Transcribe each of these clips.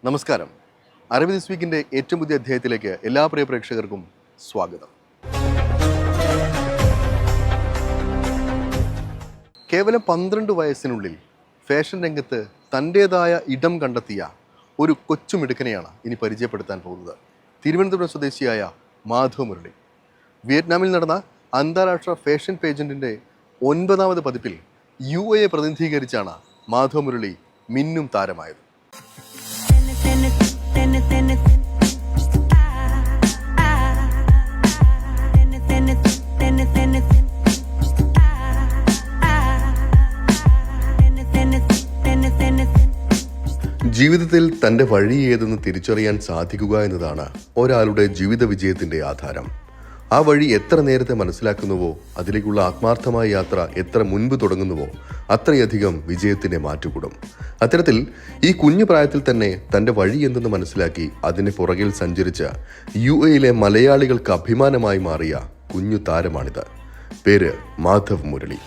നമസ്കാരം. അറബി ദിസ് വീക്കിൻ്റെ ഏറ്റവും പുതിയ അധ്യായത്തിലേക്ക് എല്ലാ പ്രിയ പ്രേക്ഷകർക്കും സ്വാഗതം. കേവലം 12 വയസ്സിനുള്ളിൽ ഫാഷൻ രംഗത്ത് തൻ്റേതായ ഇടം കണ്ടെത്തിയ ഒരു കൊച്ചുമിടുക്കനെയാണ് ഇനി പരിചയപ്പെടുത്താൻ പോകുന്നത്. തിരുവനന്തപുരം സ്വദേശിയായ മാധവ് മുരളി. വിയറ്റ്നാമിൽ നടന്ന അന്താരാഷ്ട്ര ഫാഷൻ പേജൻറ്റിൻ്റെ 9ാമത് പതിപ്പിൽ UAE പ്രതിനിധീകരിച്ചാണ് മാധവ് മുരളി മിന്നും താരമായത്. ജീവിതത്തിൽ തൻ്റെ വഴി ഏതെന്ന് തിരിച്ചറിയാൻ സാധിക്കുക എന്നതാണ് ഒരാളുടെ ജീവിത വിജയത്തിൻ്റെ ആധാരം. ആ വഴി എത്ര നേരത്തെ മനസ്സിലാക്കുന്നുവോ, അതിലേക്കുള്ള ആത്മാർത്ഥമായ യാത്ര എത്ര മുൻപ് തുടങ്ങുന്നുവോ, അത്രയധികം വിജയത്തിൻ്റെ മാറ്റുകൂടും. അത്തരത്തിൽ ഈ കുഞ്ഞു പ്രായത്തിൽ തന്നെ തൻ്റെ വഴി എന്തെന്ന് മനസ്സിലാക്കി അതിന് പുറകിൽ സഞ്ചരിച്ച UAE മലയാളികൾക്ക് അഭിമാനമായി മാറിയ കുഞ്ഞു താരമാണിത്. പേര് മാധവ് മുരളി.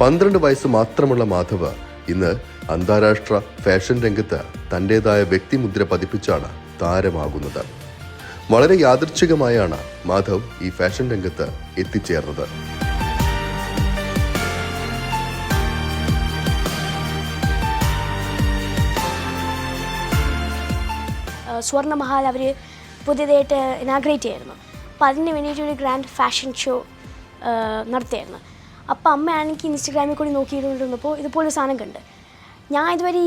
പന്ത്രണ്ട് വയസ്സ് മാത്രമുള്ള മാധവ് ഇന്ന് അന്താരാഷ്ട്ര ഫാഷൻ രംഗത്ത് തൻ്റെതായ വ്യക്തിമുദ്ര പതിപ്പിച്ചാണ് താരമാകുന്നത്. വളരെ യാദൃച്ഛികമായാണ് മാധവ് ഈ ഫാഷൻ രംഗത്ത് എത്തിച്ചേർന്നത്. സ്വർണ്ണ മഹാൽ അവർ പുതിയതായിട്ട് ഇനാഗ്രേറ്റ് ചെയ്യായിരുന്നു. അപ്പോൾ അതിന് വേണ്ടിയിട്ട് ഒരു ഗ്രാൻഡ് ഫാഷൻ ഷോ നടത്തിയായിരുന്നു. അപ്പോൾ അമ്മയാണെങ്കിൽ ഇൻസ്റ്റഗ്രാമിൽ കൂടി നോക്കിയിരുന്നിരുന്നപ്പോൾ ഇതുപോലൊരു സാധനം കണ്ട്. ഞാൻ ഇതുവരെ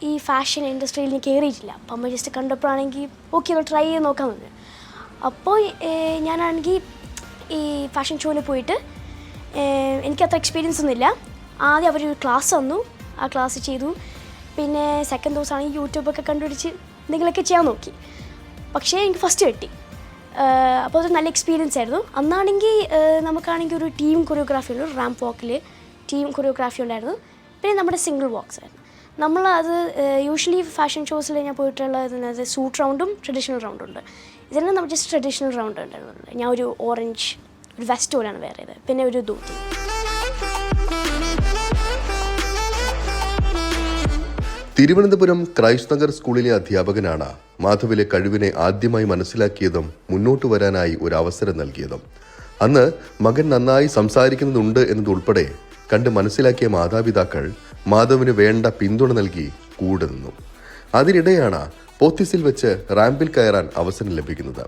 ഈ ഫാഷൻ ഇൻഡസ്ട്രിയിൽ ഞാൻ കയറിയിട്ടില്ല. അപ്പോൾ അമ്മ ജസ്റ്റ് കണ്ടപ്പോഴാണെങ്കിൽ ഓക്കെ ഒന്ന് ട്രൈ ചെയ്ത് നോക്കാൻ പറഞ്ഞു. അപ്പോൾ ഞാനാണെങ്കിൽ ഈ ഫാഷൻ ഷോയിൽ പോയിട്ട് എനിക്കത്ര എക്സ്പീരിയൻസ് ഒന്നുമില്ല. ആദ്യം അവരൊരു ക്ലാസ് തന്നു, ആ ക്ലാസ് ചെയ്തു. പിന്നെ സെക്കൻഡ് ദിവസമാണെങ്കിൽ യൂട്യൂബൊക്കെ കണ്ടുപിടിച്ച് എന്തെങ്കിലുമൊക്കെ ചെയ്യാൻ നോക്കി. പക്ഷേ എനിക്ക് ഫസ്റ്റ് കിട്ടി. അപ്പോൾ അതൊരു നല്ല എക്സ്പീരിയൻസ് ആയിരുന്നു. അന്നാണെങ്കിൽ നമുക്കാണെങ്കിൽ ഒരു ടീം കൊറിയോഗ്രാഫി ഉണ്ട്. റാമ്പ് വാക്കിൽ ടീം കൊറിയോഗ്രാഫി ഉണ്ടായിരുന്നു. പിന്നെ നമ്മുടെ സിംഗിൾ വാക്സ് ആയിരുന്നു. നമ്മളത് യൂഷ്വലി ഫാഷൻ ഷോസിൽ ഞാൻ പോയിട്ടുള്ളത് സൂട്ട് റൗണ്ടും ട്രഡീഷണൽ റൗണ്ടും ഉണ്ട്. ഇതിന് നമ്മൾ ജസ്റ്റ് ട്രഡീഷണൽ റൗണ്ട് ഉണ്ടായിരുന്നുള്ളൂ. ഞാൻ ഒരു ഓറഞ്ച് ഒരു വെസ്റ്റ് പോലെയാണ് വേറെ ചെയ്തത്. പിന്നെ ഒരു ധോത്തി. തിരുവനന്തപുരം ക്രൈസ്റ്റ് നഗർ സ്കൂളിലെ അധ്യാപകനാണ് മാധവിലെ കഴിവിനെ ആദ്യമായി മനസ്സിലാക്കിയതും മുന്നോട്ട് വരാനായി ഒരു അവസരം നൽകിയതും. അന്ന് മകൻ നന്നായി സംസാരിക്കുന്നുണ്ട് എന്നതുൾപ്പെടെ കണ്ട് മനസ്സിലാക്കിയ മാതാപിതാക്കൾ മാധവിന് വേണ്ട പിന്തുണ നൽകി കൂടെ നിന്നു. അതിനിടെയാണ് പോത്തീസിൽ വെച്ച് റാമ്പിൽ കയറാൻ അവസരം ലഭിക്കുന്നത്.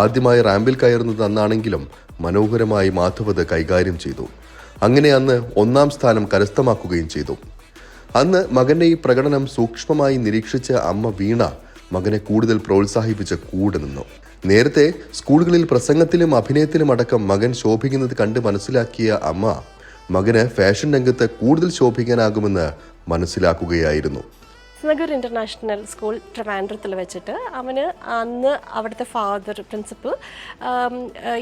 ആദ്യമായി റാമ്പിൽ കയറുന്നത് അന്നാണെങ്കിലും മനോഹരമായി മാധവ് അത് കൈകാര്യം ചെയ്തു. അങ്ങനെ അന്ന് 1ാം സ്ഥാനം കരസ്ഥമാക്കുകയും ചെയ്തു. അന്ന് മകന്റെ ഈ പ്രകടനം സൂക്ഷ്മമായി നിരീക്ഷിച്ച അമ്മ വീണ മകനെ കൂടുതൽ പ്രോത്സാഹിപ്പിച്ച് കൂടെ നിന്നു. നേരത്തെ സ്കൂളുകളിൽ പ്രസംഗത്തിലും അഭിനയത്തിലും അടക്കം മകൻ ശോഭിക്കുന്നത് കണ്ട് മനസ്സിലാക്കിയ അമ്മ മകന് ഫാഷൻ രംഗത്ത് കൂടുതൽ ശോഭിക്കാനാകുമെന്ന് മനസ്സിലാക്കുകയായിരുന്നു. നഗർ ഇൻ്റർനാഷണൽ സ്കൂൾ ട്രിവാൻഡ്രത്തിൽ വെച്ചിട്ട് അവന് അന്ന് അവിടുത്തെ ഫാദർ പ്രിൻസിപ്പൽ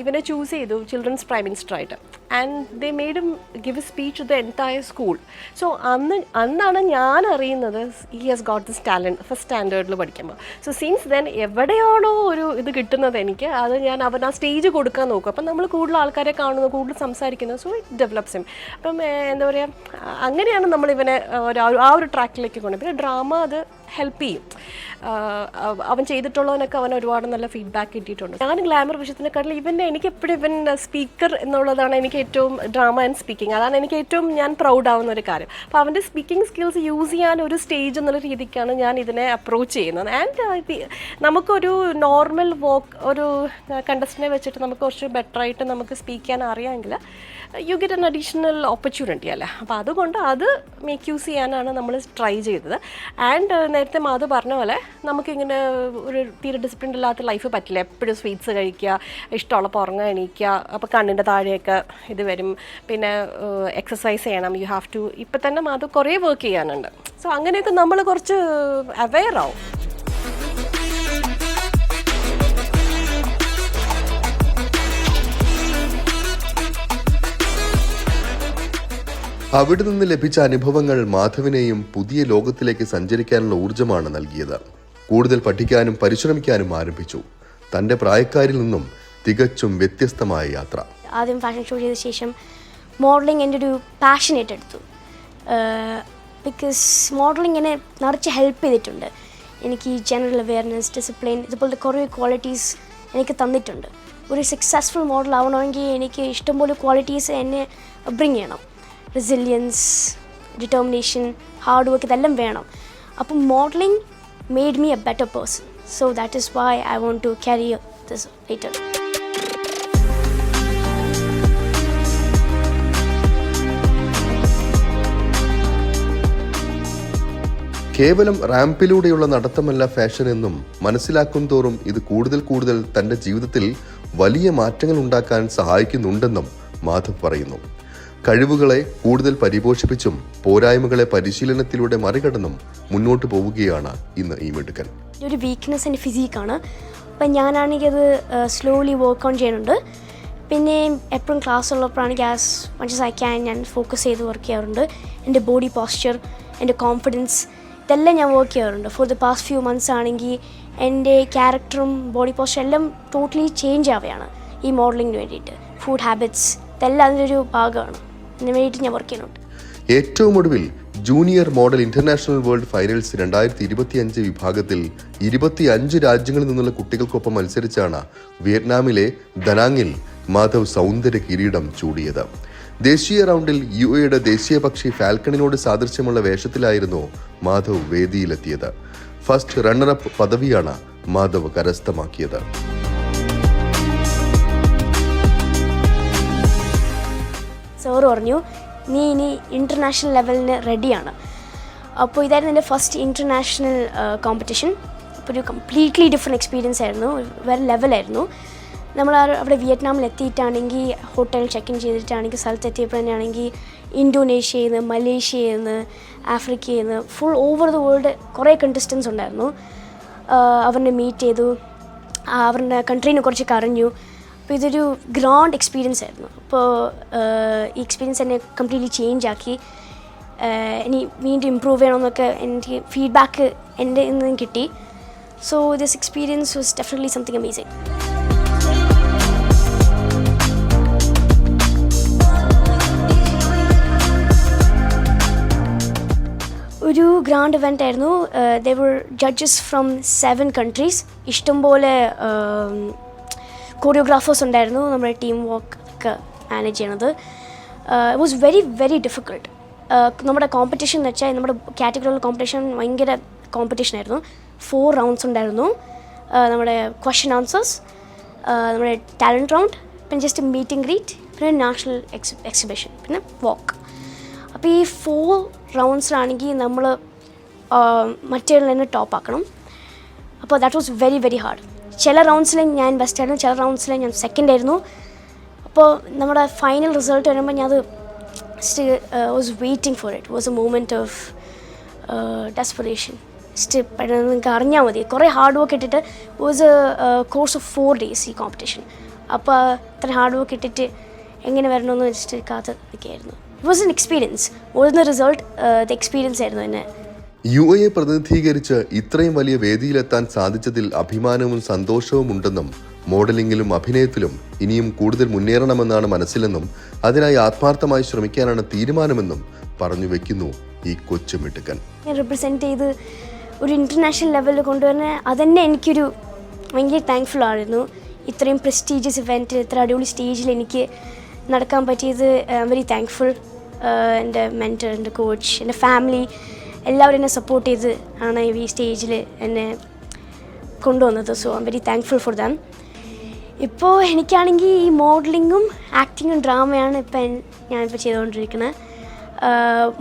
ഇവനെ ചൂസ് ചെയ്തു ചിൽഡ്രൻസ് പ്രൈം മിനിസ്റ്ററായിട്ട്. And they made him give a speech to the entire school. So അന്നാണ് ഞാൻ അറിയുന്നത് he has got this talent first സ്റ്റാൻഡേർഡിൽ പഠിക്കുമ്പോൾ. സോ സിൻസ് ദെൻ എവിടെയാണോ ഒരു ഇത് കിട്ടുന്നത് എനിക്ക് അത് ഞാൻ അവൻ ആ സ്റ്റേജ് കൊടുക്കാൻ നോക്കും. അപ്പം നമ്മൾ കൂടുതൽ ആൾക്കാരെ കാണുന്നു, കൂടുതൽ സംസാരിക്കുന്നു. So it develops him. അപ്പം എന്താ പറയുക, അങ്ങനെയാണ് നമ്മളിവനെ ആ ഒരു ട്രാക്കിലേക്ക് കൊണ്ടു. പിന്നെ ഡ്രാമ അത് ഹെൽപ്പ് ചെയ്യും. അവൻ ചെയ്തിട്ടുള്ളവനൊക്കെ അവൻ ഒരുപാട് നല്ല ഫീഡ്ബാക്ക് കിട്ടിയിട്ടുണ്ട്. ഞാൻ ഗ്ലാമർ വിഷയത്തിനെക്കാട്ടിലും എനിക്ക് എപ്പോഴും ഇവൻ സ്പീക്കർ എന്നുള്ളതാണ് എനിക്ക് ഏറ്റവും ഡ്രാമ ആൻഡ് സ്പീക്കിംഗ്, അതാണ് എനിക്ക് ഏറ്റവും ഞാൻ പ്രൗഡ് ആവുന്ന ഒരു കാര്യം. അപ്പോൾ അവൻ്റെ സ്പീക്കിംഗ് സ്കിൽസ് യൂസ് ചെയ്യാൻ ഒരു സ്റ്റേജ് എന്നുള്ള രീതിക്കാണ് ഞാൻ ഇതിനെ അപ്രോച്ച് ചെയ്യുന്നത്. ആൻഡ് നമുക്കൊരു നോർമൽ ഒരു കണ്ടസ്റ്റൻറ്റിനെ വെച്ചിട്ട് നമുക്ക് കുറച്ച് ബെറ്ററായിട്ട് നമുക്ക് സ്പീക്ക് ചെയ്യാൻ അറിയാമെങ്കിൽ you get an additional opportunity അല്ലേ. അപ്പോൾ അതുകൊണ്ട് അത് മേക്ക് യൂസ് ചെയ്യാനാണ് നമ്മൾ ട്രൈ ചെയ്തത്. ആൻഡ് നേരത്തെ മാധു പറഞ്ഞ പോലെ നമുക്കിങ്ങനെ ഒരു തീരെ ഡിസിപ്ലിൻ ഇല്ലാത്ത ലൈഫ് പറ്റില്ല. എപ്പോഴും സ്വീറ്റ്സ് കഴിക്കുക, ഇഷ്ടമുള്ളപ്പോൾ ഉറങ്ങാൻ എണീക്കുക, അപ്പോൾ കണ്ണിൻ്റെ താഴെയൊക്കെ ഇത് വരും. പിന്നെ എക്സസൈസ് ചെയ്യണം, യു ഹാവ് ടു. ഇപ്പം തന്നെ മാധു കുറേ വർക്ക് ചെയ്യാനുണ്ട്. സോ അങ്ങനെയൊക്കെ നമ്മൾ കുറച്ച് അവെയർ ആവും. അവിടെ നിന്ന് ലഭിച്ച അനുഭവങ്ങൾ മാധവിനെയും പുതിയ ലോകത്തിലേക്ക് സഞ്ചരിക്കാനുള്ള ഊർജ്ജമാണ് നൽകിയത്. കൂടുതൽ പഠിക്കാനും പരിശ്രമിക്കാനും ആരംഭിച്ചു. തൻ്റെ പ്രായക്കാരിൽ നിന്നും തികച്ചും വ്യത്യസ്തമായ യാത്ര. ആദ്യം ഫാഷൻ ഷോ ചെയ്ത ശേഷം മോഡലിംഗ് എൻ്റെ ഒരു പാഷൻ ഏറ്റെടുത്തു. ബിക്കോസ് മോഡലിംഗ് എന്നെ നിറച്ച് ഹെൽപ്പ് ചെയ്തിട്ടുണ്ട്. എനിക്ക് ഈ ജനറൽ അവെയർനെസ്, ഡിസിപ്ലിൻ, ഇതുപോലത്തെ കുറേ ക്വാളിറ്റീസ് എനിക്ക് തന്നിട്ടുണ്ട്. ഒരു സക്സസ്ഫുൾ മോഡൽ ആവണമെങ്കിൽ എനിക്ക് ഇഷ്ടംപോലെ ക്വാളിറ്റീസ് എന്നെ ബ്രിങ് ചെയ്യണം. റെസിലിയൻസ്, ഡിറ്റർമിനേഷൻ, ഹാർഡ് വർക്ക്, ഇതെല്ലാം വേണം. അപ്പം modelling made me a better person. So that is why I want to carry this later. കേവലം റാമ്പിലൂടെയുള്ള നടത്തമല്ല ഫാഷൻ എന്നും മനസ്സിലാക്കും തോറും ഇത് കൂടുതൽ തന്റെ ജീവിതത്തിൽ വലിയ മാറ്റങ്ങൾ ഉണ്ടാക്കാൻ സഹായിക്കുന്നുണ്ടെന്നും മാധവ് പറയുന്നു. കഴിവുകളെ കൂടുതൽ പരിപോഷിപ്പിച്ചും പോരായ്മകളെ പരിശീലനത്തിലൂടെ മറികടന്നും മുന്നോട്ട് പോവുകയാണ് ഇന്ന് ഈ മിടുക്കൻ. ഒരു വീക്ക്നെസ് എൻ്റെ ഫിസിക്കാണ്. അപ്പം ഞാനാണെങ്കിൽ അത് സ്ലോലി വർക്ക് ഓൺ ചെയ്യുന്നുണ്ട്. പിന്നെ എപ്പോഴും ക്ലാസ് ഉള്ളപ്പോഴാണെങ്കിൽ as much as I can ഞാൻ ഫോക്കസ് ചെയ്ത് വർക്ക് ചെയ്യാറുണ്ട്. എൻ്റെ ബോഡി പോസ്ചർ, എൻ്റെ കോൺഫിഡൻസ്, ഇതെല്ലാം ഞാൻ വർക്ക് ചെയ്യാറുണ്ട്. For the past few months ആണെങ്കിൽ എൻ്റെ ക്യാരക്ടറും ബോഡി പോസ്ചർ എല്ലാം ടോട്ടലി ചേഞ്ച് ആവുകയാണ് ഈ മോഡലിങ്ങിന് വേണ്ടിയിട്ട്. ഫുഡ് ഹാബിറ്റ്സ് ഇതെല്ലാം അതിൻ്റെ ഒരു ഭാഗമാണ്. അതിന് വേണ്ടിയിട്ട് ഞാൻ വർക്ക് ചെയ്യുന്നുണ്ട്. ഏറ്റവും ഒടുവിൽ junior model international world finals 2025 വിഭാഗത്തിൽ 25 രാജ്യങ്ങളിൽ നിന്നുള്ള കുട്ടികൾക്കൊപ്പം മത്സരിച്ചാണ് വിയറ്റ്നാമിലെ ദനാങ്ങിൽ മാധവ് സൗന്ദര്യ കിരീടം ചൂടിയത്. ദേശീയ റൗണ്ടിൽ UAEയുടെ ദേശീയ പക്ഷി ഫാൽക്കണിനോട് സാദൃശ്യമുള്ള വേഷത്തിലായിരുന്നു മാധവ് വേദിയിലെത്തിയത്. ഫസ്റ്റ് റണ്ണറപ്പ് പദവിയാണ് മാധവ് കരസ്ഥമാക്കിയത്. സാറ് പറഞ്ഞു, നീ ഇനി ഇൻ്റർനാഷണൽ ലെവലിന് റെഡിയാണ്. അപ്പോൾ ഇതായിരുന്നു എൻ്റെ ഫസ്റ്റ് ഇൻ്റർനാഷണൽ കോമ്പറ്റീഷൻ. അപ്പോൾ ഒരു കംപ്ലീറ്റ്ലി ഡിഫറെൻറ്റ് എക്സ്പീരിയൻസ് ആയിരുന്നു, വേറെ ലെവലായിരുന്നു. നമ്മൾ അവിടെ വിയറ്റ്നാമിൽ എത്തിയിട്ടാണെങ്കിൽ ഹോട്ടലിൽ ചെക്ക് ഇൻ ചെയ്തിട്ടാണെങ്കിൽ സ്ഥലത്തെത്തിയപ്പോൾ തന്നെയാണെങ്കിൽ ഇന്തോനേഷ്യയിൽ നിന്ന്, മലേഷ്യയിൽ നിന്ന്, ആഫ്രിക്കയിൽ നിന്ന്, ഫുൾ ഓവർ ദ വേൾഡ് കുറേ കണ്ടസ്റ്റൻസ് ഉണ്ടായിരുന്നു. അവരെ മീറ്റ് ചെയ്തു, അവരുടെ കൺട്രീനെ കുറിച്ചൊക്കെ അറിഞ്ഞു. അപ്പോൾ ഇതൊരു ഗ്രാൻഡ് എക്സ്പീരിയൻസ് ആയിരുന്നു. അപ്പോൾ ഈ എക്സ്പീരിയൻസ് എന്നെ കംപ്ലീറ്റ്ലി ചേഞ്ച് ആക്കി. ഇനി വീണ്ടും ഇമ്പ്രൂവ് ചെയ്യണമെന്നൊക്കെ എനിക്ക് ഫീഡ്ബാക്ക് എൻ്റെ നിന്നും കിട്ടി. So this experience was definitely something amazing. ഒരു ഗ്രാൻഡ് ഇവൻ്റ് ആയിരുന്നു. ദേ വർ ജഡ്ജസ് ഫ്രം 7 countries. ഇഷ്ടംപോലെ കൊറിയോഗ്രാഫേഴ്സ് ഉണ്ടായിരുന്നു നമ്മുടെ ടീം വർക്ക് ഒക്കെ മാനേജ് ചെയ്യണത്. It was very difficult. നമ്മുടെ കോമ്പറ്റീഷൻ എന്ന് വെച്ചാൽ നമ്മുടെ കാറ്റഗറിയിലുള്ള കോമ്പറ്റീഷൻ ഭയങ്കര കോമ്പറ്റീഷൻ ആയിരുന്നു. 4 റൗണ്ട്സ് ഉണ്ടായിരുന്നു. നമ്മുടെ ക്വസ്റ്റ്യൻ ആൻസേഴ്സ്, നമ്മുടെ ടാലൻറ്റ് റൗണ്ട്, പിന്നെ ജസ്റ്റ് മീറ്റിംഗ് ഗ്രീറ്റ്, പിന്നെ നാഷണൽ എക്സിബിഷൻ, പിന്നെ വാക്ക്. അപ്പോൾ ഈ 4 റൗണ്ട്സിലാണെങ്കിൽ നമ്മൾ മറ്റേ തന്നെ ടോപ്പ് ആക്കണം. അപ്പോൾ ദാറ്റ് വാസ് വെരി ഹാർഡ്. ചില റൗണ്ട്സിൽ ഞാൻ ബെസ്റ്റ് ആയിരുന്നു, ചില റൗണ്ട്സിൽ ഞാൻ സെക്കൻഡ് ആയിരുന്നു. അപ്പോൾ നമ്മുടെ ഫൈനൽ റിസൾട്ട് വരുമ്പോൾ ഞാൻ അത് was waiting for it. Was a moment of desperation. നിങ്ങൾക്ക് അറിഞ്ഞാൽ മതി, കുറേ ഹാർഡ് വർക്ക് ഇട്ടിട്ട് was a course of 4 days ഈ കോമ്പറ്റീഷൻ. അപ്പോൾ ഇത്ര ഹാർഡ് വർക്ക് ഇട്ടിട്ട് എങ്ങനെ വരണമെന്ന് വെച്ചിട്ട് കാത്ത് നിൽക്കുകയായിരുന്നു. It was an experience. More than the result, the experience ആയിരുന്നു എന്നെ. UAE പ്രതിനിധീകരിച്ച് ഇത്രയും വലിയ വേദിയിലെത്താൻ സാധിച്ചതിൽ അഭിമാനവും സന്തോഷവും ഉണ്ടെന്നും മോഡലിംഗിലും അഭിനയത്തിലും ഇനിയും കൂടുതൽ മുന്നേറണമെന്നാണ് മനസ്സിലെന്നും അതിനായി ആത്മാർത്ഥമായി ശ്രമിക്കാനാണ് തീരുമാനമെന്നും പറഞ്ഞു വെക്കുന്നു ഈ കൊച്ചുമിടുക്കൻ. ഞാൻ റിപ്രസെൻറ്റ് ചെയ്ത് ഒരു ഇൻ്റർനാഷണൽ ലെവലിൽ കൊണ്ടുവരുന്ന അതന്നെ എനിക്കൊരു ഭയങ്കര താങ്ക്ഫുൾ ആയിരുന്നു. ഇത്രയും പ്രസ്റ്റീജിയസ് ഇവൻറ്റ്, ഇത്ര അടിപൊളി സ്റ്റേജിൽ എനിക്ക് നടക്കാൻ പറ്റിയത് ഐ എം വെരി താങ്ക്ഫുൾ. എൻ്റെ മെൻറ്റർ, എൻ്റെ കോച്ച്, എൻ്റെ ഫാമിലി എല്ലാവരും എന്നെ സപ്പോർട്ട് ചെയ്ത് ആണ് ഈ സ്റ്റേജിൽ എന്നെ കൊണ്ടുവന്നത്. So I am very thankful for them. ഇപ്പോൾ എനിക്കാണെങ്കിൽ ഈ മോഡലിങ്ങും ആക്ടിങ്ങും ഡ്രാമയാണ് ഞാനിപ്പോൾ ചെയ്തുകൊണ്ടിരിക്കുന്നത്.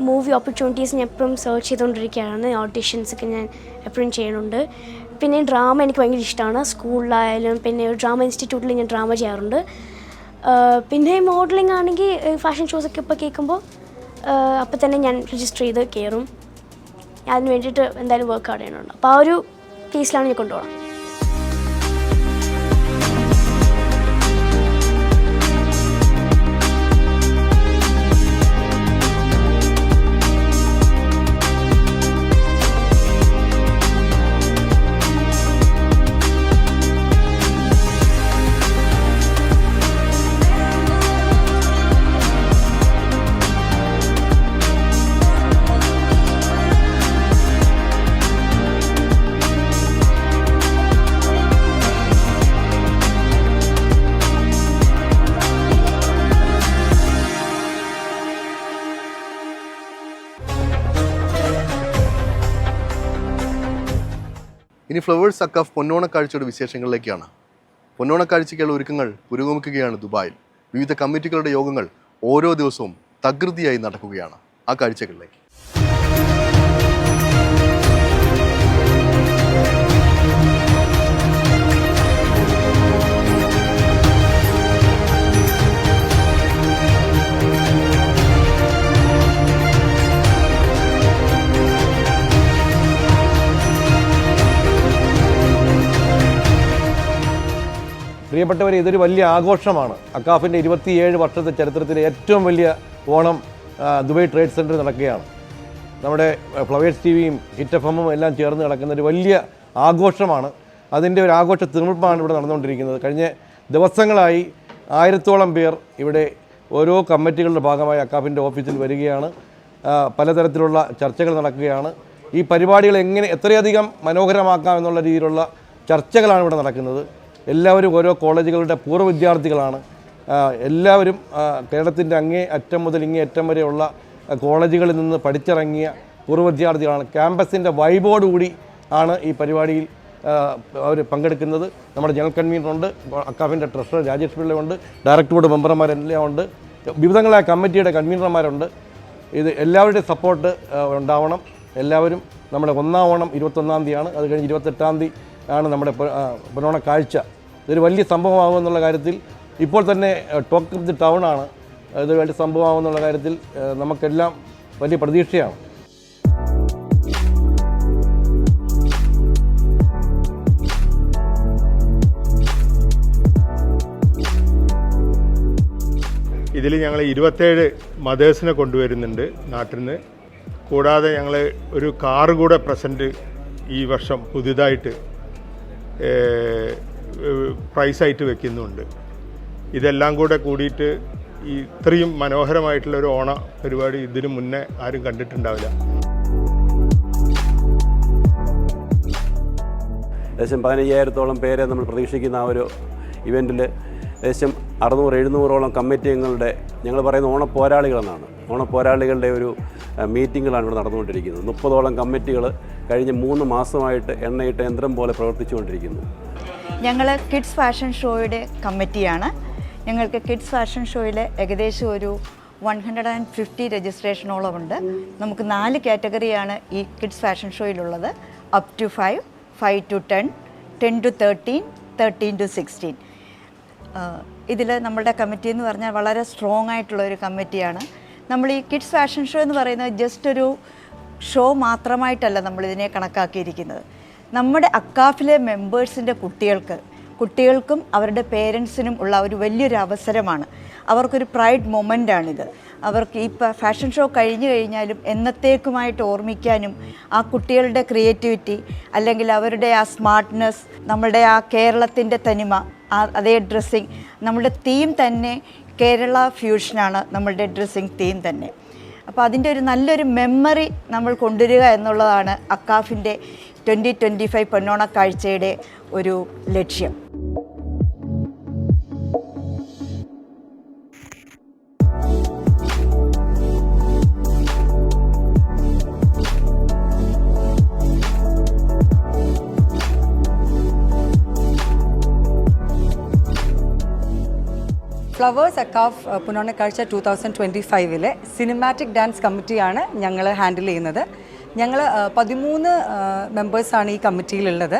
മൂവി ഓപ്പർച്യൂണിറ്റീസ് ഞാൻ എപ്പോഴും സെർച്ച് ചെയ്തുകൊണ്ടിരിക്കുകയാണ്. ഓഡിഷൻസൊക്കെ ഞാൻ എപ്പോഴും ചെയ്യുന്നുണ്ട്. പിന്നെ ഡ്രാമ എനിക്ക് ഭയങ്കര ഇഷ്ടമാണ്. സ്കൂളിലായാലും പിന്നെ ഒരു ഡ്രാമ ഇൻസ്റ്റിറ്റ്യൂട്ടിൽ ഞാൻ ഡ്രാമ ചെയ്യാറുണ്ട്. പിന്നെ മോഡലിംഗ് ആണെങ്കിൽ ഫാഷൻ ഷോസൊക്കെ ഇപ്പോൾ കേൾക്കുമ്പോൾ അപ്പോൾ തന്നെ ഞാൻ രജിസ്റ്റർ ചെയ്ത് കയറും. അതിന് വേണ്ടിയിട്ട് എന്തായാലും വർക്ക് ഔട്ട് ചെയ്യണുണ്ട്. അപ്പോൾ ആ ഒരു കേസിലാണ് ഞാൻ കൊണ്ടുപോകണം. ഇനി ഫ്ലവേഴ്സ് അക്കാഫ് പൊന്നോണക്കാഴ്ചയുടെ വിശേഷങ്ങളിലേക്കാണ്. പൊന്നോണക്കാഴ്ചയ്ക്കുള്ള ഒരുക്കങ്ങൾ പുരോഗമിക്കുകയാണ് ദുബായിൽ. വിവിധ കമ്മിറ്റികളുടെ യോഗങ്ങൾ ഓരോ ദിവസവും തകൃതിയായി നടക്കുകയാണ്. ആ കാഴ്ചകളിലേക്ക്. പ്രിയപ്പെട്ടവരെ, ഇതൊരു വലിയ ആഘോഷമാണ്. അക്കാഫിൻ്റെ 27 വർഷത്തെ ചരിത്രത്തിലെ ഏറ്റവും വലിയ ഓണം ദുബായ് ട്രേഡ് സെൻറ്ററിൽ നടക്കുകയാണ്. നമ്മുടെ ഫ്ലവേഴ്സ് ടിവിയും ഹിറ്റ് എഫ്എമ്മും എല്ലാം ചേർന്ന് നടക്കുന്ന ഒരു വലിയ ആഘോഷമാണ്. അതിൻ്റെ ഒരു ആഘോഷ തിമിർപ്പാണ് ഇവിടെ നടന്നുകൊണ്ടിരിക്കുന്നത്. കഴിഞ്ഞ ദിവസങ്ങളായി 1000-ഓളം പേർ ഇവിടെ ഓരോ കമ്മിറ്റികളുടെ ഭാഗമായി അക്കാഫിൻ്റെ ഓഫീസിൽ വരികയാണ്. പലതരത്തിലുള്ള ചർച്ചകൾ നടക്കുകയാണ്. ഈ പരിപാടികൾ എത്രയധികം മനോഹരമാക്കാം എന്നുള്ള രീതിയിലുള്ള ചർച്ചകളാണ് ഇവിടെ നടക്കുന്നത്. എല്ലാവരും ഓരോ കോളേജുകളുടെ പൂർവ്വ വിദ്യാർത്ഥികളാണ്. എല്ലാവരും കേരളത്തിൻ്റെ അങ്ങേ അറ്റം മുതൽ ഇങ്ങേ അറ്റം വരെയുള്ള കോളേജുകളിൽ നിന്ന് പഠിച്ചിറങ്ങിയ പൂർവ്വ വിദ്യാർത്ഥികളാണ്. ക്യാമ്പസിൻ്റെ വൈബോടുകൂടി ആണ് ഈ പരിപാടിയിൽ അവർ പങ്കെടുക്കുന്നത്. നമ്മുടെ ജനറൽ കൺവീനറുണ്ട്, അക്കാഫിൻ്റെ ട്രഷറർ രാജേഷ് പിള്ളയുണ്ട്, ഡയറക്ടർ ബോർഡ് മെമ്പർമാരെല്ലാം ഉണ്ട്, വിവിധങ്ങളായ കമ്മിറ്റിയുടെ കൺവീനർമാരുണ്ട്. ഇത് എല്ലാവരുടെയും സപ്പോർട്ട് ഉണ്ടാവണം. എല്ലാവരും നമ്മുടെ ഒന്നാം ഓണം 21-ാം തീയതിയാണ്. അത് കഴിഞ്ഞ് 28-ാം തീയതി ആണ് നമ്മുടെ പൊന്നോണ കാഴ്ച. ഇതൊരു വലിയ സംഭവമാകുമെന്നുള്ള കാര്യത്തിൽ ഇപ്പോൾ തന്നെ ടോക്ക് ഓഫ് ദി ടൗൺ ആണ്. ഇതൊരു വലിയ സംഭവമാകുമെന്നുള്ള കാര്യത്തിൽ നമുക്കെല്ലാം വലിയ പ്രതീക്ഷയാണ്. ഇതിൽ ഞങ്ങൾ 27 മദേഴ്സിനെ കൊണ്ടുവരുന്നുണ്ട് നാട്ടിൽ നിന്ന്. കൂടാതെ ഞങ്ങൾ ഒരു കാറ് കൂടെ പ്രസൻറ്റ് ഈ വർഷം പുതുതായിട്ട് പ്രൈസായിട്ട് വെക്കുന്നുണ്ട്. ഇതെല്ലാം കൂടെ കൂടിയിട്ട് ഇത്രയും മനോഹരമായിട്ടുള്ള ഒരു ഓണ പരിപാടി ഇതിനു മുന്നേ ആരും കണ്ടിട്ടുണ്ടാവില്ല. ഏകദേശം 15,000-ഓളം പേരെ നമ്മൾ പ്രതീക്ഷിക്കുന്ന ആ ഒരു ഇവൻറ്റിൽ ഏകദേശം 600-700-ഓളം കമ്മിറ്റി അംഗങ്ങളുടെ, ഞങ്ങൾ പറയുന്ന ഓണപ്പോരാളികളെന്നാണ്, ഓണപ്പോരാളികളുടെ ഒരു മീറ്റിങ്ങുകളാണ് ഇവിടെ നടന്നുകൊണ്ടിരിക്കുന്നത്. 30-ഓളം കമ്മിറ്റികൾ കഴിഞ്ഞ 3 മാസമായിട്ട് എണ്ണയിട്ട യന്ത്രം പോലെ പ്രവർത്തിച്ചുകൊണ്ടിരിക്കുന്നു. ഞങ്ങൾ കിഡ്സ് ഫാഷൻ ഷോയുടെ കമ്മിറ്റിയാണ്. ഞങ്ങൾക്ക് കിഡ്സ് ഫാഷൻ ഷോയിൽ ഏകദേശം ഒരു 150 രജിസ്ട്രേഷനോളം ഉണ്ട്. നമുക്ക് 4 കാറ്റഗറിയാണ് ഈ കിഡ്സ് ഫാഷൻ ഷോയിലുള്ളത്. Up to 5, 5 to 10, 10 to 13, 13 to 16. ഇതിൽ നമ്മുടെ കമ്മിറ്റി എന്ന് പറഞ്ഞാൽ വളരെ സ്ട്രോങ് ആയിട്ടുള്ള ഒരു കമ്മിറ്റിയാണ്. നമ്മൾ ഈ കിഡ്സ് ഫാഷൻ ഷോ എന്ന് പറയുന്നത് ജസ്റ്റ് ഒരു ഷോ മാത്രമായിട്ടല്ല നമ്മളിതിനെ കണക്കാക്കിയിരിക്കുന്നത്. നമ്മുടെ അക്കാഫിലെ മെമ്പേഴ്സിൻ്റെ കുട്ടികൾക്കും അവരുടെ പേരൻസിനും ഉള്ള ഒരു വലിയൊരു അവസരമാണ്. അവർക്കൊരു പ്രൈഡ് മൊമെൻ്റാണിത്. അവർക്ക് ഈ ഫാഷൻ ഷോ കഴിഞ്ഞു കഴിഞ്ഞാലും എന്നത്തേക്കുമായിട്ട് ഓർമ്മിക്കാനും ആ കുട്ടികളുടെ ക്രിയേറ്റിവിറ്റി അല്ലെങ്കിൽ അവരുടെ ആ സ്മാർട്ട്നെസ്, നമ്മളുടെ ആ കേരളത്തിൻ്റെ തനിമ, അതേ ഡ്രസ്സിങ്, നമ്മുടെ തീം തന്നെ കേരള ഫ്യൂഷനാണ് നമ്മളുടെ ഡ്രസ്സിങ് തീം തന്നെ. അപ്പോൾ അതിൻ്റെ ഒരു നല്ലൊരു മെമ്മറി നമ്മൾ കൊണ്ടുവരിക എന്നുള്ളതാണ് അക്കാഫിൻ്റെ 2025 പൊന്നോണ കാഴ്ചയുടെ ഒരു ലക്ഷ്യം. ഫ്ലവേഴ്സ് അക്കാഫ് പൊന്നോണക്കാഴ്ച 2025 സിനിമാറ്റിക് ഡാൻസ് കമ്മിറ്റിയാണ് ഞങ്ങൾ ഹാൻഡിൽ ചെയ്യുന്നത്. ഞങ്ങൾ 13 മെമ്പേഴ്സാണ് ഈ കമ്മിറ്റിയിലുള്ളത്.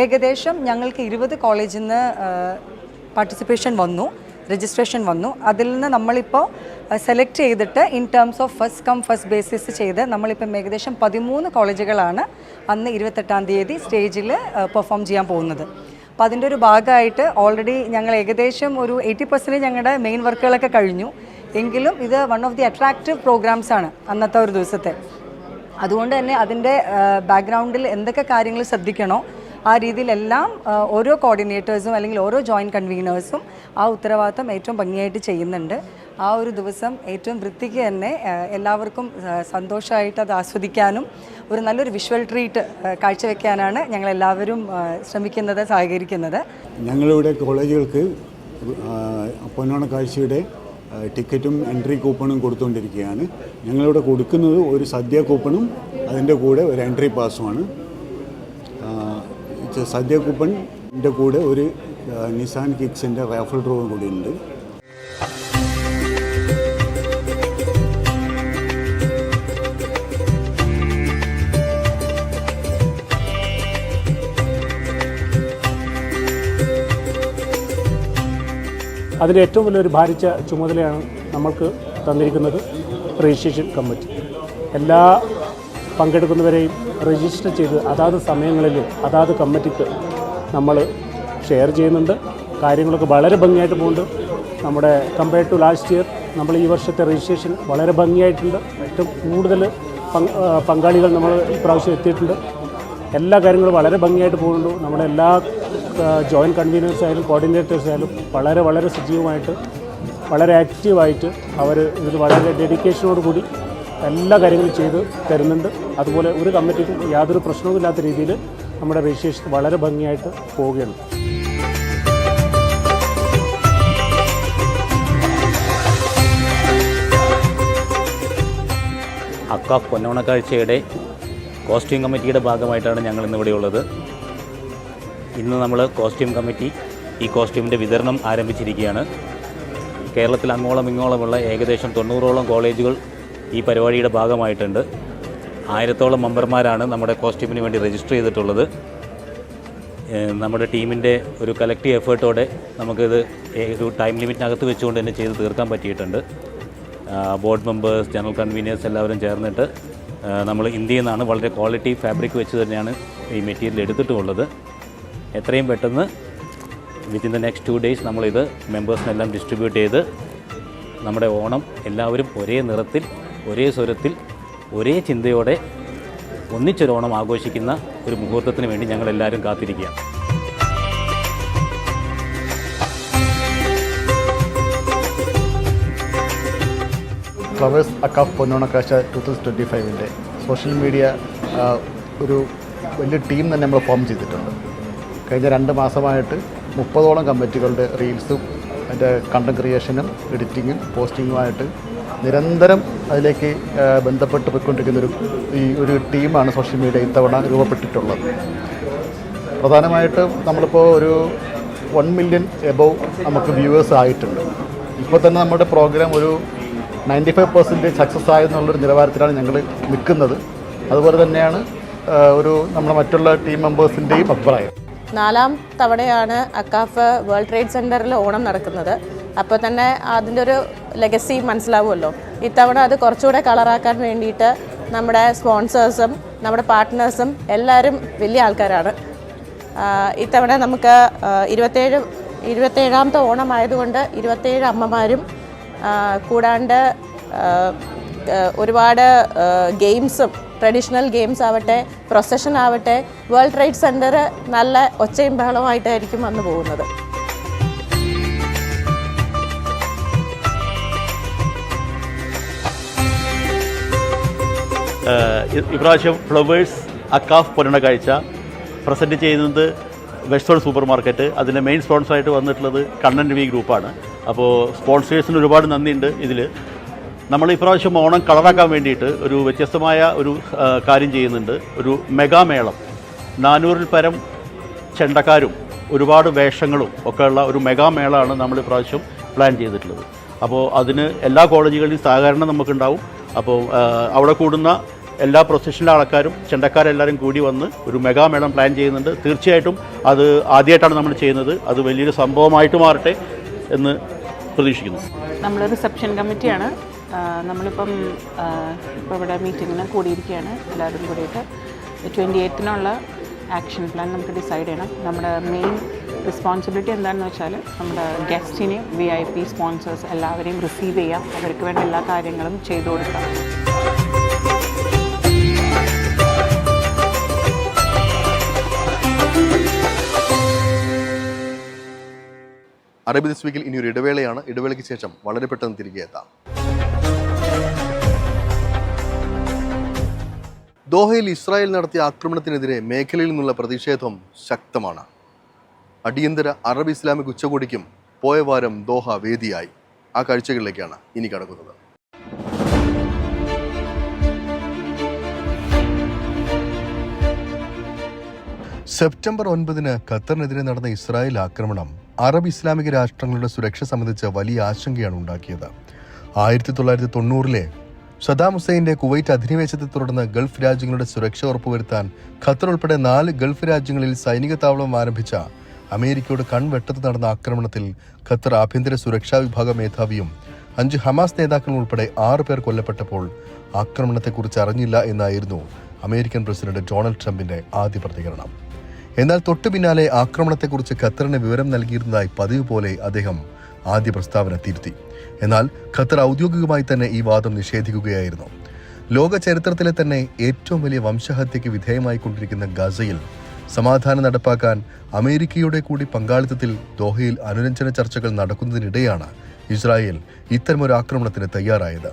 ഏകദേശം ഞങ്ങൾക്ക് 20 കോളേജിൽ നിന്ന് രജിസ്ട്രേഷൻ വന്നു. അതിൽ നിന്ന് നമ്മളിപ്പോൾ സെലക്ട് ചെയ്തിട്ട് in terms of first come first basis ചെയ്ത് നമ്മളിപ്പം ഏകദേശം 13 കോളേജുകളാണ് അന്ന് 28-ാം തീയതി സ്റ്റേജിൽ പെർഫോം ചെയ്യാൻ പോകുന്നത്. അപ്പോൾ അതിൻ്റെ ഒരു ഭാഗമായിട്ട് ഓൾറെഡി ഞങ്ങൾ ഏകദേശം ഒരു 80% ഞങ്ങളുടെ മെയിൻ വർക്കുകളൊക്കെ കഴിഞ്ഞു. എങ്കിലും ഇത് വൺ ഓഫ് ദി അട്രാക്റ്റീവ് പ്രോഗ്രാംസാണ് അന്നത്തെ ഒരു ദിവസത്തെ. അതുകൊണ്ട് തന്നെ അതിൻ്റെ ബാക്ക്ഗ്രൗണ്ടിൽ എന്തൊക്കെ കാര്യങ്ങൾ ശ്രദ്ധിക്കണോ ആ രീതിയിലെല്ലാം ഓരോ കോർഡിനേറ്റേഴ്സും അല്ലെങ്കിൽ ഓരോ ജോയിൻറ്റ് കൺവീനേഴ്സും ആ ഉത്തരവാദിത്തം ഏറ്റവും ഭംഗിയായിട്ട് ചെയ്യുന്നുണ്ട്. ആ ഒരു ദിവസം ഏറ്റവും വൃത്തിക്ക് തന്നെ എല്ലാവർക്കും സന്തോഷമായിട്ട് അത് ആസ്വദിക്കാനും ഒരു നല്ലൊരു വിഷ്വൽ ട്രീറ്റ് കാഴ്ചവെക്കാനാണ് ഞങ്ങളെല്ലാവരും ശ്രമിക്കുന്നത്, സഹകരിക്കുന്നത്. ഞങ്ങളിവിടെ കോളേജുകൾക്ക് പൊന്നോണ കാഴ്ചയുടെ ടിക്കറ്റും എൻട്രി കൂപ്പണും കൊടുത്തുകൊണ്ടിരിക്കുകയാണ്. ഞങ്ങളിവിടെ കൊടുക്കുന്നത് ഒരു സദ്യ കൂപ്പണും അതിൻ്റെ കൂടെ ഒരു എൻട്രി പാസുമാണ്. സദ്യ കൂപ്പണിൻ്റെ കൂടെ ഒരു നിസാൻ കിക്സിൻ്റെ റാഫിൾ ഡ്രോവും കൂടി ഉണ്ട്. അതിൻ്റെ ഏറ്റവും വലിയൊരു ഭാരിച്ച ചുമതലയാണ് നമ്മൾക്ക് തന്നിരിക്കുന്നത് രജിസ്ട്രേഷൻ കമ്മിറ്റി. എല്ലാ പങ്കെടുക്കുന്നവരെയും രജിസ്റ്റർ ചെയ്ത് അതാത് സമയങ്ങളിൽ അതാത് കമ്മിറ്റിക്ക് നമ്മൾ ഷെയർ ചെയ്യുന്നുണ്ട്. കാര്യങ്ങളൊക്കെ വളരെ ഭംഗിയായിട്ട് പോകുന്നുണ്ട്. നമ്മുടെ കമ്പയർഡ് ടു ലാസ്റ്റ് ഇയർ നമ്മൾ ഈ വർഷത്തെ രജിസ്ട്രേഷൻ വളരെ ഭംഗിയായിട്ടുണ്ട്. ഏറ്റവും കൂടുതൽ പങ്കാളികൾ നമ്മൾ ഈ പ്രാവശ്യം എത്തിയിട്ടുണ്ട്. എല്ലാ കാര്യങ്ങളും വളരെ ഭംഗിയായിട്ട് പോകുന്നുണ്ട്. നമ്മുടെ എല്ലാ ജോയിൻറ്റ് കൺവീനേഴ്സ് ആയാലും കോർഡിനേറ്റേഴ്സ് ആയാലും വളരെ സജീവമായിട്ട് വളരെ ആക്റ്റീവായിട്ട് അവർ ഇതിൽ വളരെ ഡെഡിക്കേഷനോടുകൂടി എല്ലാ കാര്യങ്ങളും ചെയ്ത് തരുന്നുണ്ട്. അതുപോലെ ഒരു കമ്മിറ്റിക്കും യാതൊരു പ്രശ്നവുമില്ലാത്ത രീതിയിൽ നമ്മുടെ രജിസ്ട്രേഷൻ വളരെ ഭംഗിയായിട്ട് പോവുകയാണ്. അക്കാഫ് പൊന്നോണക്കാഴ്ചയുടെ കോസ്റ്റ്യൂം കമ്മിറ്റിയുടെ ഭാഗമായിട്ടാണ് ഞങ്ങൾ ഇന്നിവിടെ ഉള്ളത്. ഇന്ന് നമ്മൾ കോസ്റ്റ്യൂം കമ്മിറ്റി ഈ കോസ്റ്റ്യൂമിൻ്റെ വിതരണം ആരംഭിച്ചിരിക്കുകയാണ്. കേരളത്തിൽ അങ്ങോളം ഇങ്ങോളമുള്ള ഏകദേശം 90ഓളം കോളേജുകൾ ഈ പരിപാടിയുടെ ഭാഗമായിട്ടുണ്ട്. 1000ഓളം മെമ്പർമാരാണ് നമ്മുടെ കോസ്റ്റ്യൂമിന് വേണ്ടി രജിസ്റ്റർ ചെയ്തിട്ടുള്ളത്. നമ്മുടെ ടീമിൻ്റെ ഒരു കളക്റ്റീവ് എഫേർട്ടോടെ നമുക്കിത് ഒരു ടൈം ലിമിറ്റിനകത്ത് വെച്ചുകൊണ്ട് തന്നെ ചെയ്ത് തീർക്കാൻ പറ്റിയിട്ടുണ്ട്. ബോർഡ് മെമ്പേഴ്സ്, ജനറൽ കൺവീനേഴ്സ് എല്ലാവരും ചേർന്നിട്ട് നമ്മൾ ഇന്ത്യയിൽ നിന്നാണ് വളരെ ക്വാളിറ്റി ഫാബ്രിക് വെച്ച് തന്നെയാണ് ഈ മെറ്റീരിയൽ എടുത്തിട്ടുള്ളത്. എത്രയും പെട്ടെന്ന് വിത്തിൻ ദ നെക്സ്റ്റ് 2 days നമ്മളിത് മെമ്പേഴ്സിനെല്ലാം ഡിസ്ട്രിബ്യൂട്ട് ചെയ്ത് നമ്മുടെ ഓണം എല്ലാവരും ഒരേ നിറത്തിൽ, ഒരേ സ്വരത്തിൽ, ഒരേ ചിന്തയോടെ ഒന്നിച്ചൊരോണം ആഘോഷിക്കുന്ന ഒരു മുഹൂർത്തത്തിന് വേണ്ടി ഞങ്ങളെല്ലാവരും കാത്തിരിക്കുകയാണ്. ഫ്ലവേഴ്സ് അക്കാഫ് പൊന്നോണക്കാഴ്ച 2025 സോഷ്യൽ മീഡിയ ഒരു വലിയ ടീം തന്നെ നമ്മൾ ഫോം ചെയ്തിട്ടുണ്ട്. കഴിഞ്ഞ 2 മാസമായിട്ട് 30ഓളം കമ്മിറ്റികളുടെ റീൽസും അതിൻ്റെ കണ്ടന്റ് ക്രിയേഷനും എഡിറ്റിങ്ങും പോസ്റ്റിങ്ങുമായിട്ട് നിരന്തരം അതിലേക്ക് ബന്ധപ്പെട്ട് പോയിക്കൊണ്ടിരിക്കുന്ന ഒരു ടീമാണ് സോഷ്യൽ മീഡിയ ഇത്തവണ രൂപപ്പെട്ടിട്ടുള്ളത്. പ്രധാനമായിട്ടും നമ്മളിപ്പോൾ ഒരു 1 million എബവ് നമുക്ക് വ്യൂവേഴ്സ് ആയിട്ടുണ്ട്. ഇപ്പോൾ തന്നെ നമ്മുടെ പ്രോഗ്രാം ഒരു 95% സക്സസ് ആയെന്നുള്ളൊരു നിലവാരത്തിലാണ് ഞങ്ങൾ നിൽക്കുന്നത്. അതുപോലെ തന്നെയാണ് നമ്മുടെ മറ്റുള്ള ടീം മെമ്പേഴ്സിൻ്റെയും അഭിപ്രായം. 4ാം തവണയാണ് അക്കാഫ് വേൾഡ് ട്രേഡ് സെൻറ്ററിൽ ഓണം നടക്കുന്നത്. അപ്പോൾ തന്നെ അതിൻ്റെ ഒരു ലെഗസി മനസ്സിലാവുമല്ലോ. ഇത്തവണ അത് കുറച്ചുകൂടെ കളറാക്കാൻ വേണ്ടിയിട്ട് നമ്മുടെ സ്പോൺസേഴ്സും നമ്മുടെ പാർട്ട്നേഴ്സും എല്ലാവരും വലിയ ആൾക്കാരാണ്. ഇത്തവണ നമുക്ക് 27ാമത്തെ ഓണമായതുകൊണ്ട് 27 അമ്മമാരും കൂടാണ്ട് ഒരുപാട് ഗെയിംസും, ട്രഡീഷണൽ ഗെയിംസ് ആവട്ടെ, പ്രൊസഷൻ ആവട്ടെ, വേൾഡ് ട്രേഡ് സെൻറ്റർ നല്ല ഒച്ചയും ബഹളമായിട്ടായിരിക്കും വന്നു പോകുന്നത്. ഇപ്രാവശ്യം ഫ്ലവേഴ്സ് അക്കാഫ് പൊന്നോണക്കാഴ്ച പ്രസൻറ്റ് ചെയ്യുന്നത് വെസ്റ്റേൺ സൂപ്പർ മാർക്കറ്റ്. അതിൻ്റെ മെയിൻ സ്പോൺസറായിട്ട് വന്നിട്ടുള്ളത് കണ്ണൻ രവി ഗ്രൂപ്പാണ്. അപ്പോൾ സ്പോൺസേഴ്സിന് ഒരുപാട് നന്ദിയുണ്ട്. ഇതിൽ നമ്മൾ ഇപ്രാവശ്യം ഓണം കളറാക്കാൻ വേണ്ടിയിട്ട് ഒരു വ്യത്യസ്തമായ ഒരു കാര്യം ചെയ്യുന്നുണ്ട്. ഒരു മെഗാമേളം, 400-ൽ പരം ചെണ്ടക്കാരും ഒരുപാട് വേഷങ്ങളും ഒക്കെ ഉള്ള ഒരു മെഗാമേളമാണ് നമ്മൾ ഇപ്രാവശ്യം പ്ലാൻ ചെയ്തിട്ടുള്ളത്. അപ്പോൾ അതിന് എല്ലാ കോളേജുകളിലും സഹകരണം നമുക്കുണ്ടാവും. അപ്പോൾ അവിടെ കൂടുന്ന എല്ലാ പ്രൊഫഷണൽ ആൾക്കാരും ചെണ്ടക്കാരെല്ലാവരും കൂടി വന്ന് ഒരു മെഗാമേളം പ്ലാൻ ചെയ്യുന്നുണ്ട്. തീർച്ചയായിട്ടും അത് ആദ്യമായിട്ടാണ് നമ്മൾ ചെയ്യുന്നത്. അത് വലിയൊരു സംഭവമായിട്ട് മാറട്ടെ എന്ന് പ്രതീക്ഷിക്കുന്നു. നമ്മൾ റിസപ്ഷൻ കമ്മിറ്റിയാണ്. നമ്മളിപ്പം ഇപ്പോൾ ഇവിടെ മീറ്റിങ്ങിന് കൂടിയിരിക്കുകയാണ്. എല്ലാവരും കൂടിയിട്ട് 28-നുള്ള ആക്ഷൻ പ്ലാൻ നമുക്ക് ഡിസൈഡ് ചെയ്യണം. നമ്മുടെ മെയിൻ റെസ്പോൺസിബിലിറ്റി എന്താണെന്ന് വെച്ചാൽ നമ്മുടെ ഗസ്റ്റിനെയും VIP സ്പോൺസേഴ്സ് എല്ലാവരെയും റിസീവ് ചെയ്യാം. അവർക്ക് വേണ്ട എല്ലാ കാര്യങ്ങളും ചെയ്തു കൊടുക്കാം. അറബി ദിസ് വീക്കിൽ ഇനി ഒരു ഇടവേളയാണ്. ഇടവേളയ്ക്ക് ശേഷം വളരെ പെട്ടെന്ന് തിരികെ എത്താം. ദോഹയിൽ ഇസ്രായേൽ നടത്തിയ ആക്രമണത്തിനെതിരെ മേഖലയിൽ നിന്നുള്ള പ്രതിഷേധം ശക്തമാണ്. അടിയന്തര അറബ് ഇസ്ലാമിക് ഉച്ചകോടിക്കും പോയ വാരം ദോഹ വേദിയായി. ആ കാഴ്ചകളിലേക്കാണ് ഇനി കടക്കുന്നത്. സെപ്റ്റംബർ 9 ഖത്തറിനെതിരെ നടന്ന ഇസ്രായേൽ ആക്രമണം അറബ് ഇസ്ലാമിക രാഷ്ട്രങ്ങളുടെ സുരക്ഷ സംബന്ധിച്ച് വലിയ ആശങ്കയാണ് ഉണ്ടാക്കിയത്. 1990 സദാം ഹുസൈന്റെ കുവൈറ്റ് അധിനിവേശത്തെ തുടർന്ന് ഗൾഫ് രാജ്യങ്ങളുടെ സുരക്ഷ ഉറപ്പുവരുത്താൻ ഖത്തർ ഉൾപ്പെടെ 4 ഗൾഫ് രാജ്യങ്ങളിൽ സൈനിക താവളം ആരംഭിച്ച അമേരിക്കയുടെ കൺവെട്ടത്ത് നടന്ന ആക്രമണത്തിൽ ഖത്തർ ആഭ്യന്തര സുരക്ഷാ വിഭാഗ മേധാവിയും 5 ഹമാസ് നേതാക്കളും ഉൾപ്പെടെ 6 പേർ കൊല്ലപ്പെട്ടപ്പോൾ ആക്രമണത്തെക്കുറിച്ച് അറിഞ്ഞില്ല എന്നായിരുന്നു അമേരിക്കൻ പ്രസിഡന്റ് ഡൊണാൾഡ് ട്രംപിന്റെ ആദ്യ പ്രതികരണം. എന്നാൽ തൊട്ടു പിന്നാലെ ആക്രമണത്തെക്കുറിച്ച് ഖത്തറിന് വിവരം നൽകിയിരുന്നതായി പതിവ് പോലെ അദ്ദേഹം ആദ്യ പ്രസ്താവന തിരുത്തി. എന്നാൽ ഖത്തർ ഔദ്യോഗികമായി തന്നെ ഈ വാദം നിഷേധിക്കുകയായിരുന്നു. ലോക ചരിത്രത്തിലെ തന്നെ ഏറ്റവും വലിയ വംശഹത്യയ്ക്ക് വിധേയമായിക്കൊണ്ടിരിക്കുന്ന ഗസയിൽ സമാധാനം നടപ്പാക്കാൻ അമേരിക്കയുടെ കൂടി പങ്കാളിത്തത്തിൽ ദോഹയിൽ അനുരഞ്ജന ചർച്ചകൾ നടക്കുന്നതിനിടെയാണ് ഇസ്രായേൽ ഇത്തരമൊരു ആക്രമണത്തിന് തയ്യാറായത്.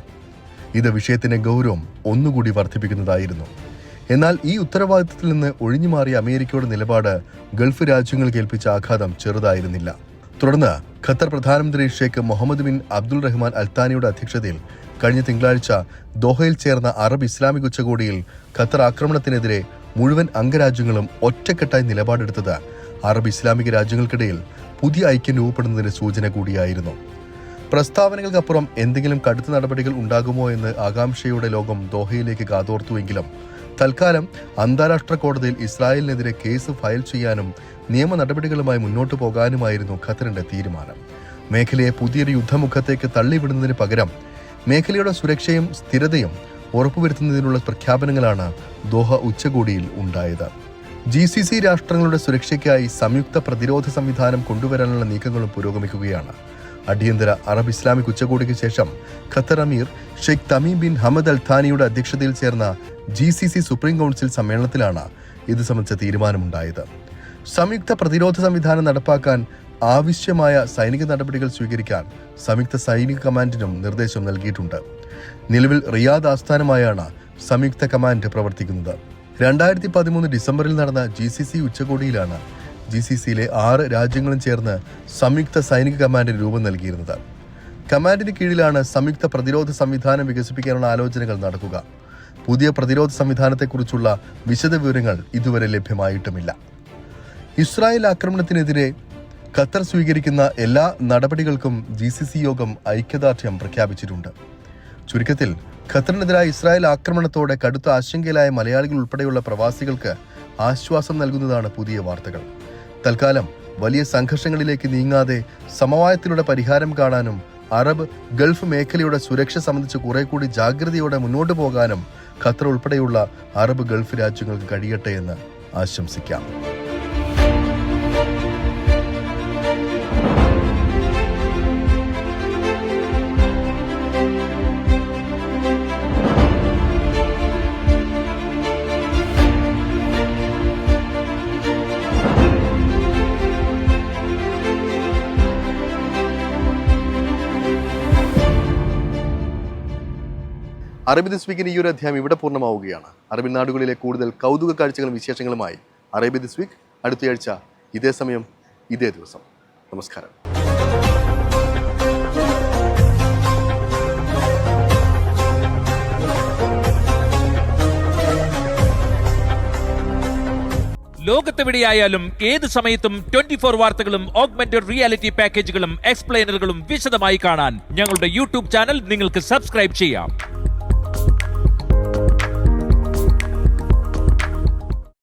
ഇത് വിഷയത്തിന്റെ ഗൗരവം ഒന്നുകൂടി വർദ്ധിപ്പിക്കുന്നതായിരുന്നു. എന്നാൽ ഈ ഉത്തരവാദിത്തത്തിൽ നിന്ന് ഒഴിഞ്ഞുമാറിയ അമേരിക്കയുടെ നിലപാട് ഗൾഫ് രാജ്യങ്ങൾ കേൾപ്പിച്ച ആഘാതം ചെറുതായിരുന്നില്ല. തുടർന്ന് ഖത്തർ പ്രധാനമന്ത്രി ഷെയ്ഖ് മുഹമ്മദ് ബിൻ അബ്ദുൾ റഹ്മാൻ അൽത്താനിയുടെ അധ്യക്ഷതയിൽ കഴിഞ്ഞ തിങ്കളാഴ്ച ദോഹയിൽ ചേർന്ന അറബ് ഇസ്ലാമിക് ഉച്ചകോടിയിൽ ഖത്തർ ആക്രമണത്തിനെതിരെ മുഴുവൻ അംഗരാജ്യങ്ങളും ഒറ്റക്കെട്ടായി നിലപാടെടുത്തത് അറബ് ഇസ്ലാമിക രാജ്യങ്ങൾക്കിടയിൽ പുതിയ ഐക്യം രൂപപ്പെടുന്നതിന് സൂചന കൂടിയായിരുന്നു. പ്രസ്താവനകൾക്കപ്പുറം എന്തെങ്കിലും കടുത്ത നടപടികൾ ഉണ്ടാകുമോ എന്ന് ആകാംക്ഷയുടെ ലോകം ദോഹയിലേക്ക് കാതോർത്തുവെങ്കിലും തൽക്കാലം അന്താരാഷ്ട്ര കോടതിയിൽ ഇസ്രായേലിനെതിരെ കേസ് ഫയൽ ചെയ്യാനും നിയമ നടപടികളുമായി മുന്നോട്ടു പോകാനുമായിരുന്നു ഖത്തറിന്റെ തീരുമാനം. മേഖലയെ പുതിയൊരു യുദ്ധമുഖത്തേക്ക് തള്ളിവിടുന്നതിന് പകരം മേഖലയുടെ സുരക്ഷയും സ്ഥിരതയും ഉറപ്പുവരുത്തുന്നതിനുള്ള പ്രഖ്യാപനങ്ങളാണ് ദോഹ ഉച്ചകോടിയിൽ ഉണ്ടായത്. GCC രാഷ്ട്രങ്ങളുടെ സുരക്ഷയ്ക്കായി സംയുക്ത പ്രതിരോധ സംവിധാനം കൊണ്ടുവരാനുള്ള നീക്കങ്ങളും പുരോഗമിക്കുകയാണ്. അടിയന്തര അറബ് ഇസ്ലാമിക് ഉച്ചകോടിക്ക് ശേഷം ഖത്തർ അമീർ Sheikh Tamim bin Hamad Al ഥാനിയുടെ അധ്യക്ഷതയിൽ ചേർന്ന GCC സുപ്രീം കൗൺസിൽ സമ്മേളനത്തിലാണ് ഇത് സംബന്ധിച്ച തീരുമാനമുണ്ടായത്. സംയുക്ത പ്രതിരോധ സംവിധാനം നടപ്പാക്കാൻ ആവശ്യമായ സൈനിക നടപടികൾ സ്വീകരിക്കാൻ സംയുക്ത സൈനിക കമാൻഡിനും നിർദ്ദേശം നൽകിയിട്ടുണ്ട്. നിലവിൽ റിയാദ് ആസ്ഥാനമായാണ് സംയുക്ത കമാൻഡ് പ്രവർത്തിക്കുന്നത്. 2013 ഡിസംബറിൽ നടന്ന GCC ഉച്ചകോടിയിലാണ് GCCയിലെ 6 രാജ്യങ്ങളും ചേർന്ന് സംയുക്ത സൈനിക കമാൻഡിന് രൂപം നൽകിയിരുന്നത്. കമാൻഡിന് കീഴിലാണ് സംയുക്ത പ്രതിരോധ സംവിധാനം വികസിപ്പിക്കാനുള്ള ആലോചനകൾ നടക്കുക. പുതിയ പ്രതിരോധ സംവിധാനത്തെക്കുറിച്ചുള്ള വിശദവിവരങ്ങൾ ഇതുവരെ ലഭ്യമായിട്ടുമില്ല. ഇസ്രായേൽ ആക്രമണത്തിനെതിരെ ഖത്തർ സ്വീകരിക്കുന്ന എല്ലാ നടപടികൾക്കും GCC യോഗം ഐക്യദാർഢ്യം പ്രഖ്യാപിച്ചിട്ടുണ്ട്. ചുരുക്കത്തിൽ ഖത്തറിനെതിരായ ഇസ്രായേൽ ആക്രമണത്തോടെ കടുത്ത ആശങ്കയിലായ മലയാളികൾ ഉൾപ്പെടെയുള്ള പ്രവാസികൾക്ക് ആശ്വാസം നൽകുന്നതാണ് പുതിയ വാർത്തകൾ. തൽക്കാലം വലിയ സംഘർഷങ്ങളിലേക്ക് നീങ്ങാതെ സമവായത്തിലൂടെ പരിഹാരം കാണാനും അറബ് ഗൾഫ് മേഖലയുടെ സുരക്ഷ സംബന്ധിച്ച് കുറെ കൂടി ജാഗ്രതയോടെ മുന്നോട്ടു പോകാനും ഖത്തർ ഉൾപ്പെടെയുള്ള അറബ് ഗൾഫ് രാജ്യങ്ങൾക്ക് കഴിയട്ടെ എന്ന് ആശംസിക്കാം. അറബി ദിസ് വീക്കിന് ഈ ഒരു അധ്യായം ഇവിടെ പൂർണ്ണമാവുകയാണ്. അറബി നാടുകളിലെ കൂടുതൽ കൗതുക കാഴ്ചകളും വിശേഷങ്ങളുമായി അറബി ദിസ് വീക്ക് അടുത്തയാഴ്ച ഇതേ സമയം ഇതേ ദിവസം. നമസ്കാരം. ലോകത്തെവിടെയായാലും ഏത് സമയത്തും 24 വാർത്തകളും ഓഗ്മെന്റഡ് റിയാലിറ്റി പാക്കേജുകളും എക്സ്പ്ലെയിനറുകളും വിശദമായി കാണാൻ ഞങ്ങളുടെ യൂട്യൂബ് ചാനൽ നിങ്ങൾക്ക് സബ്സ്ക്രൈബ് ചെയ്യാം.